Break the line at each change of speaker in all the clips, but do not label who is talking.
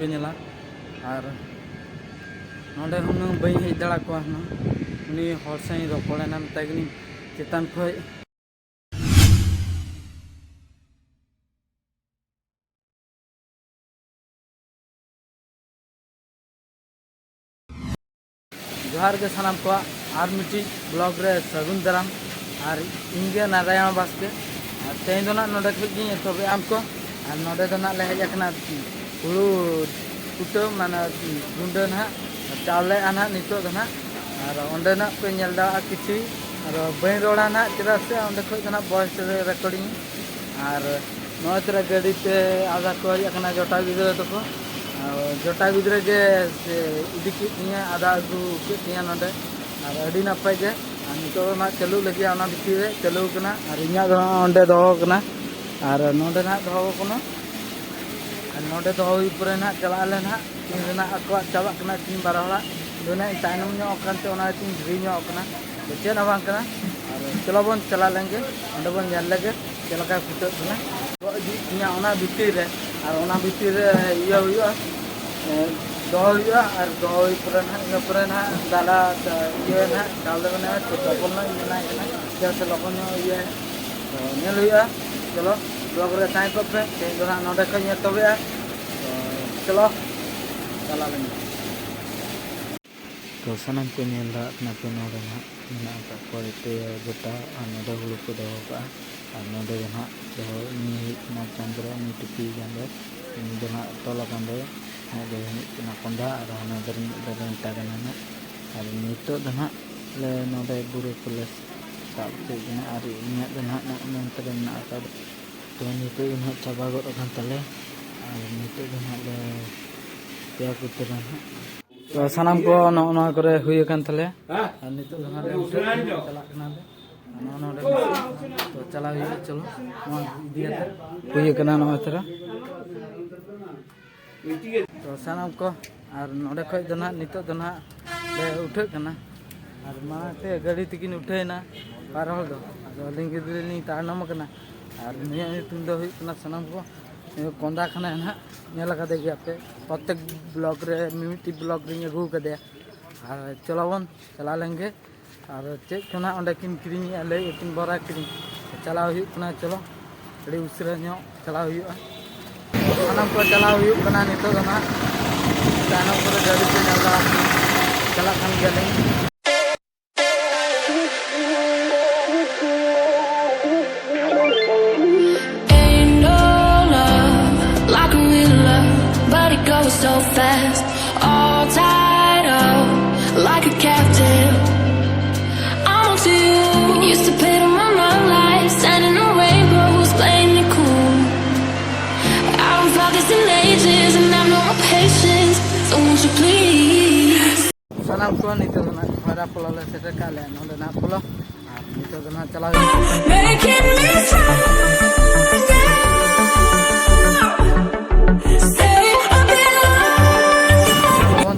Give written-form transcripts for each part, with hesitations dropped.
nyala ar nonde hunung bai hei dara ko hna uni hor sai rokolena metagini chetan khoi जोहार के सानाम को are मिट्टी blog रे सगुन दाराम और इंगे नारायण बास्के और तेज दो ना नोडे खुजी तबे आमको और नोडे दो ना ले हेजना हुलू कुटो माने गुंडे ना चावले आना नितो दो ना और ओंडे ना पे नेलदा किछि और बई रोड़ा ना चरा से ओंडे खो ना वॉइस रिकॉर्डिंग और नोतरा गाड़ी ते आधा को हेजना जोटा गिदरे तो को जोटा गिदरे के इदी किया आधा अगू किया नोडे और अडी नपाय के नितो ना चालू लगी आना बिती रे चालू कना और इना दो ओंडे दहो कना और नोडे ना दहो कना और नोडे दहो ऊपर ना चला ले ना तीन ना अकवा चाबा कना तीन बारहला दोना ताइनम नो ओकानते ओना तीन ड्री नो ओकना चेन हवां कना और चलो बन चला लेंगे ओंडे बन नेल लेगे चलका फुटो कना तो इना ओना बिती रे और ओना बिती रे इया हुआ दहो हुआ और दहो ऊपर ना इन ऊपर ना दाला ये ना चावल बना तो डबल ना इना इना जैसे लोगों ने ये नेल हुआ चलो ब्लॉग रे टाइम को पे तेज ना नोडे को ये तबे चलो चला लेंगे तो सनम को नेला अपना पे नोडे ना मेना का क्वालिटी गोटा नोडे हुलू को दहो का और नोडे ना दो नि ना चंद्र नि टुपी गांदे नि दो ना तोला गांदे दो ना कोंडा और ना दरन तागना ना और नितो दो ना ले नोडे बुरे पुलिस साब से ना और इन्या दो ना नंतर ना का तो नितो इन चाबा गो kan tale और नितो दो ना ले पेया कुतरा ना तो सनम को नो करे हुई kan tale और नितो दो ना चला कना ले नोडे तो चला हुई चलो दिया हुई कना नो तरह तो सनम को और नोडे खय दो ना नितो दो ना ले उठे कना और माते गाड़ी तकिन उठेना पार हल दो आदो लिंग दिली तारनम कना और निया तुम दो हुई कना सनम को कोंदा खाना ना नेला कदे गया पे प्रत्येक ब्लॉग रे मिमिटी ब्लॉग रे अगू कदे और चलो बन चला लेंगे और चेक कना ओंडे किन किरिंग ले किन बरा किरिंग चला हुई कना चलो अड़ी उसरे नो चला हुई सनम को चला हुई कना नितो दो ना तानम को गाड़ी पे नेला चला खान गेले
so fast, all tied up like a captain. I'm on to you. Used to pay to my life, standing on rainbows, playing it cool. I don't focus in ages, and I know my patience. So won't you please?
Sanam ko nito na para pula le sete kale no na pula nito na chala
Making me stronger.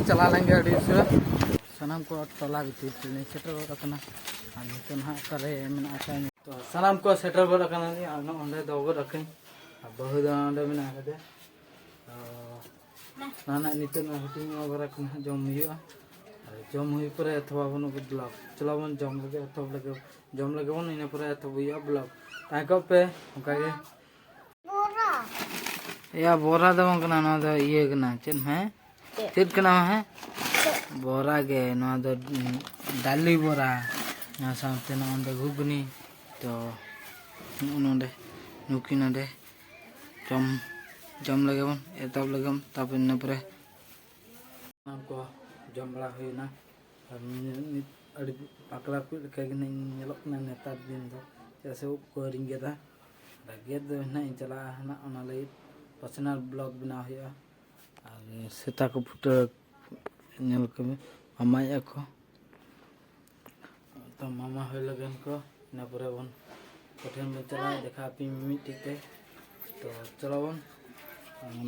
चला लेंगे अड़ी से सनम को टला भी train shutter रखना नितो ना करे मेना तो सनम को सेटर रखना नि ओंडे दोगो रखें बहु ओंडे मेना कदे नाना नितो ना हुटिंग रखना जम हुआ जम हुई पर अथवा बन ब्लॉग चलो बन जम लगे बन इन पर अथवा ब्लॉग ताको पे ओका के या बोरा दो कना ना दो ये कना चेन है चेत कना है बोरा के ना दो डाली बोरा ना सामते ना ओंडे घुगनी तो नोंडे नुकी नोंडे जम लगे बन एतब लगम तब इन पर हमको जम बड़ा हुई ना अड़ी पकड़ा पे कहीं नेलोक ना नेता दिन दो जैसे वो कोरिंग गेदा गेद दो ना चला ना ओना लई पर्सनल ब्लॉग बना हुआ और सेता को फुटो नेल के मामा को तो मामा हो लगन को ना पूरा बन कठिन में चला देखा पी मिट्टी के तो चलो बन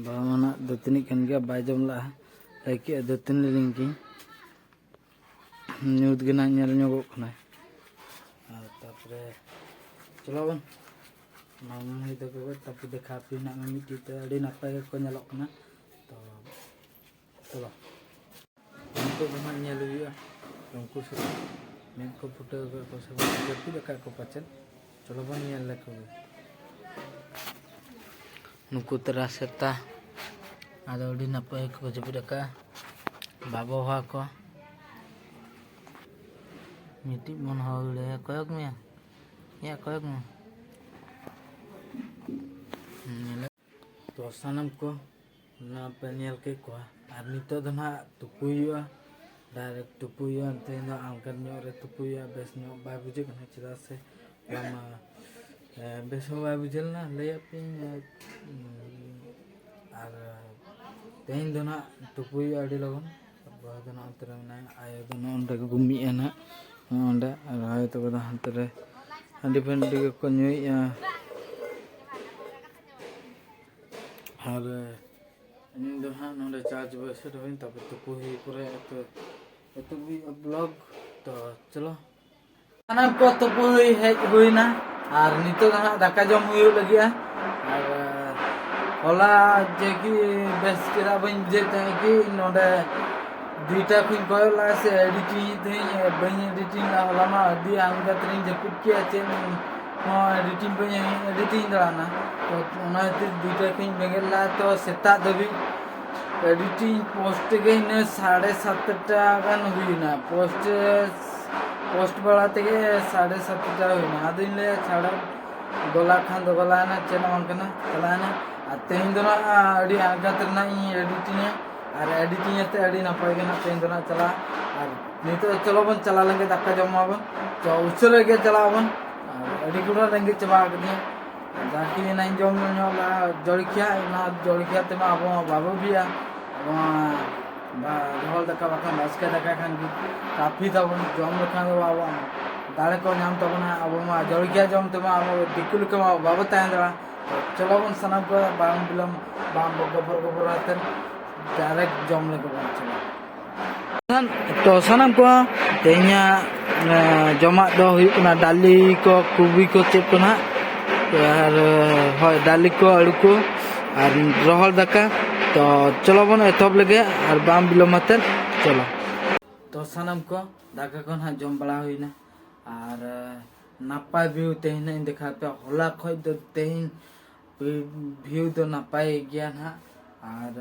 भावना दतनी कन गया बाजम ला लाइक दतनी लिंकी न्यूज गना नेल ᱧᱚᱜᱚᱜ ᱠᱟᱱᱟ और तापरे चलो बन मामा ही तो तापरे देखा पी ना मिट्टी ते अड़ी नपाय को नेलोक कना तो चलो उनको जमा nyel huyu उनको सुन मैं को फुटे को सब जब देखा को पचल चलो बन nyel लको नुको terasa ada udi napa ko jepit deka babo ha ko miti mon hole koyok me ya koyok me to sanam ko na penyel ke ko ar nito dana tupuya direct tupuya te na angkat nyore tupuya bes nyo ba buje kana chira se lama bes ba bujel na le apin ar tehin dona tupuya adi lagon ba dona antara na ayo dona onda ko gumi ana onda ar ayo to dona antara andi pendi ko nyoi ya और इन दोनों नोंडे charge बस रही तब तो कोई पूरे तो भी ब्लॉग तो चलो खाना को तो कोई है हुई ना और नितो ना दाका जम हुई लगी है और होला जेकी बेस केरा बन जेते है कि नोंडे दुईटा कुन कोला से एडिटिंग थे बन एडिटिंग होला मा दी आंगा त्रिन जपिट के चेन एडिटिंग बन एडिटिंग दलाना तो उना ते दुईटा कुन बेगेला तो सेता दबी एडिटिंग पोस्ट गई ने 7:30 गान हुई ना पोस्ट बड़ा ते 7:30 हुई ना आदिन ले छाड़ा गोला खान दो गोला ना चेन वंकना चला ना तेहिं दो ना अडी आगा तरना एडिटिंग और एडिटिंग ते अडी नपाय गना तेहिं दो ना चला और नितो चलो बन चला लेंगे दाका जमा बन तो उछल के चला बन अडी गुड़ा लेंगे चबा गनी जाकी ना जम ला जड़खिया ना जड़खिया ते मा अब बाबू बिया बा रोल दका बाखा बासके दका खान की काफी तबन जम लखान बाबा दाड़े को नाम तबन अब मा जड़खिया जम ते मा दिकुल के मा बाबू ताय दड़ा चलो बन सनम को बाम बिलम बाम गोबर आते डायरेक्ट जम ले को चलो तो सनम को तेnya जमा दो हुई डाली को कुबी को चेप को ना और হয় डाली को आलू को और रोहल दका तो चलो बन एतब लगे और बाम बिलोमते चलो तो सनम को दाका को ना जम बड़ा हुई ना और नापाय व्यू तेहिन इन देखा पे होला खय तो तेहिन व्यू तो नापाय गया ना और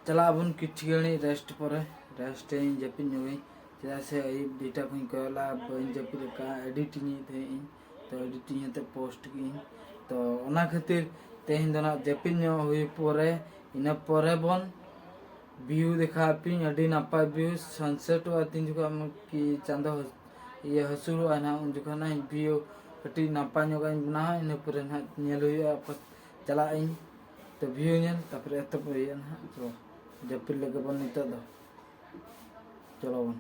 चला बन किछ गणी रेस्ट परे रेस्ट इन जपिन नुई चला से आई डेटा को कोला बन जपिन का एडिटिंग थे तो एडिटिंग ते पोस्ट की तो ओना खातिर तेहिन दोना जपिन हुई परे इना परे बन व्यू देखा पिन अडी नापाय व्यू सनसेट आतिन जो की चांदो ये हसुर आना उन जो ना व्यू कटी नापाय नो का बना इन परे ना नेल हुई चला इन तो व्यू नेल तापर एत परे ना तो जपिन लगे बन नितो दो चलो बन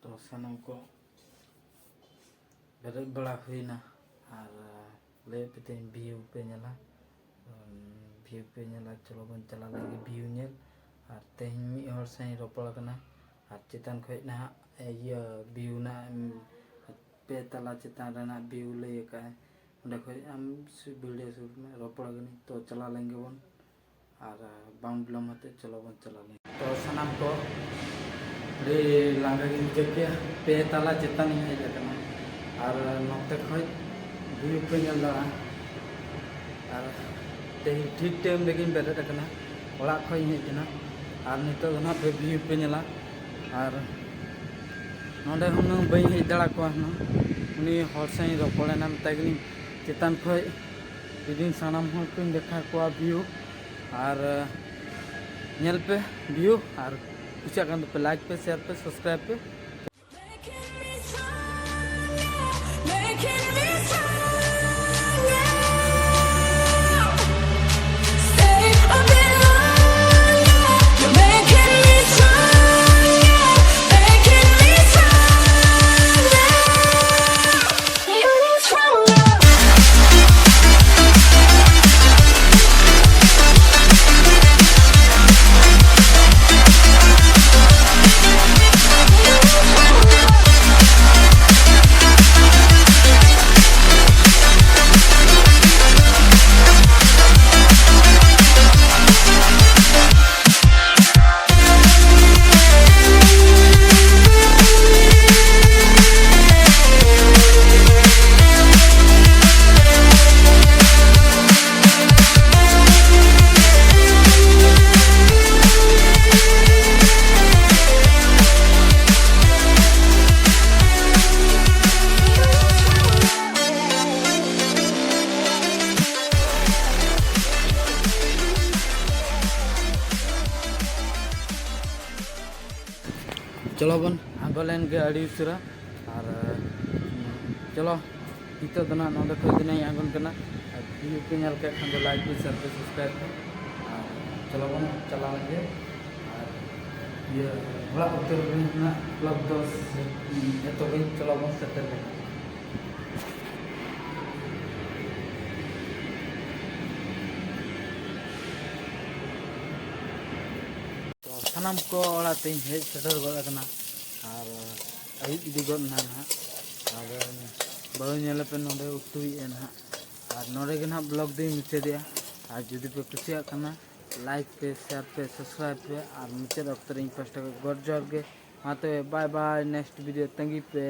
तो सनम को बेरे बड़ा हुई ना और ले पे व्यू पे नेला चलो बन चला लगे व्यू नेल और तेहिन मी हर सही रोपड़ कना और चितान खय ना ये व्यू ना पे तला चितान रना व्यू ले का उंडे खय हम वीडियो शूट में रोपड़ गनी तो चला लेंगे बन और बाउंड बिलम होते चलो बन चला लेंगे तो सनम को रे लांगा गिन जके पे तला चितान ही है कना और नोते खय व्यू पे नेल दा और तेहिन ठीक टाइम लेकिन बेरे कना ओला खय हे कना और नितो ना पे व्यू पे नेला और नोंडे हम बई हे दड़ा को ना उनी हर सही रोपड़े ना तगनी चितान खय दिन सानाम हर को देखा को व्यू और नेल पे व्यू और कुछ अगन पे लाइक पे शेयर पे सब्सक्राइब पे चलो बन आगो लेन के अड़ी उसरा और चलो नितो दना नोडे खो दिन आगन कना वीडियो पे नल के खान लाइक पे शेयर पे सब्सक्राइब पे चलो बन चला लेंगे और ये बड़ा उत्तर ना ब्लॉग दोस तो भी चलो बन सेटल लेंगे सानाम को ओड़ा तीन हेज सेटर गद कना और अयुब इदी गद ना ना और बहु नेले पे नोडे उतुई ना और नोडे के ना ब्लॉग दी मुचादिया और जुदी पे कुसिया कना लाइक पे शेयर पे सब्सक्राइब पे और मुचाद अक्तर इन पास्टा गड जोर के माते बाय बाय नेक्स्ट वीडियो तंगी पे।